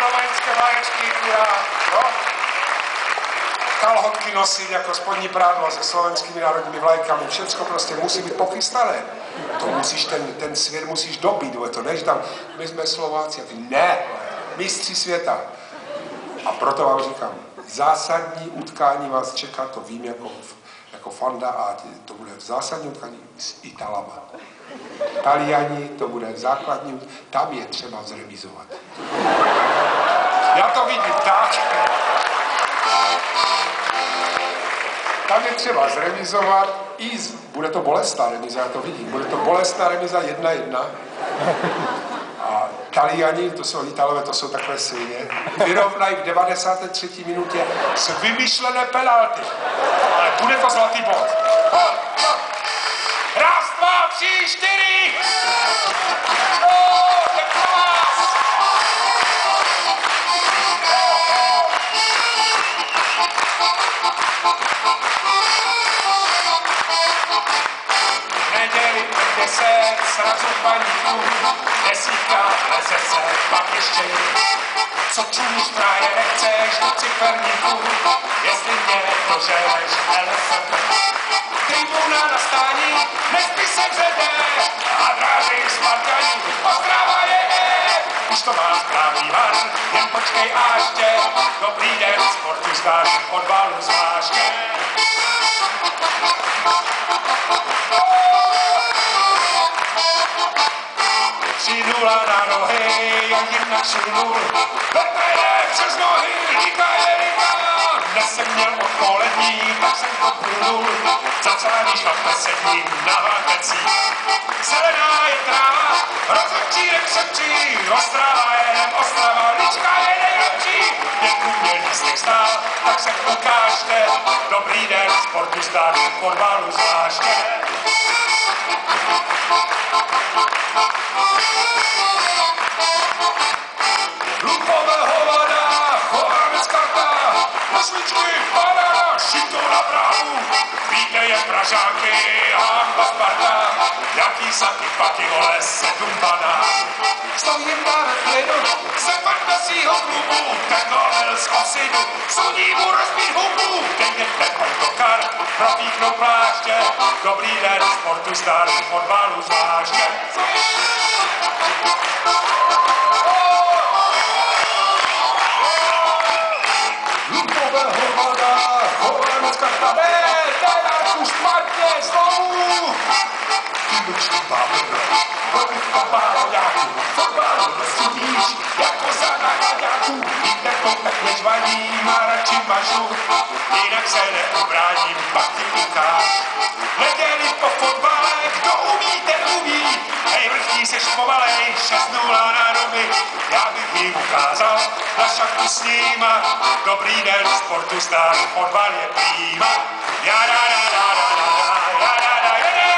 slovenské vlaječky, kurá, no. Kalhotky nosit jako spodní prádlo se slovenskými národními vlajkami, všecko prostě musí být pochystané. To musíš, ten svět musíš dobít, to než tam, my jsme Slováci, a ty ne, mistři světa. A proto vám říkám, zásadní utkání vás čeká, to vím jako fanda, a to bude zásadní utkání s Italama. Taliani, to bude základní, tam je třeba zremizovat. Já to vidím tak. Tam je třeba zremizovat, bude to bolestná remiza, já to vidím, bude to bolestná remiza 1-1. A Taliani, to jsou Italové, to jsou takové svině, vyrovnají v 93. minutě s vymyšlené penalty. Ale bude to zlatý bod. Raz, dva, 3, 4! Je pro vás! Neděli 10 srazu paníků, desítka leze se, pak ještě co čumíš právě nechceš do ciferníků, jestli mě doženeš, LSM. Tribuna na stání, nespí se vřede, a drážej sparkaní, ostrava je, už to má správný van, jen počkej a ještě, dobrý den, sportu zdáš, odvalu zvláště. 3-0 na nohy, jak jedna 3-0. Pepe je přes nohy, Liga je Liga. Dnes jsem měl odpolední, tak jsem to plnul. Zacání šlape sedím na Vártecích. Zelená je tráva, rozhodčí nepřepří. Ostrava je jen Ostrava, Lička je nejlepší. Děkuji, měl lístek stál, tak se ukážte. Dobrý den, sportu zdar, fotbalu zvláště. Lupové hovada, Chovanec karta, posličky, banana, šito na brávu. Víte je Pražáky, Hamba Sparta, jaký saky paky, vole, 7 banán. Stojím na klidu, se fantasího klubu, ten golel z osidu, sudí mu rozbít hubu. Dejte autokar, propíchnou pláště, dobrý den, sportu zdar, fotbalu zvláště. Lupové hovada, Chovanec karta, teda už špatně znovu. Kybučky bábr, robítka bároďáků, fotbalu rozsudíš, jako za nákladňáků. Víte, kotek nežvaní, má radši mažu, jinak se neobráním, pak ti ukáž. Neděli po fotbale, kdo umí, ten umí. Hej, vrchní seš pomalej, 6-0 na doby, já bych jim ukázal na šachtu s nima. Dobrý den, sportu star, fotbal je prýma. Ja, da, da, da, da, da, da, da, da, da, da.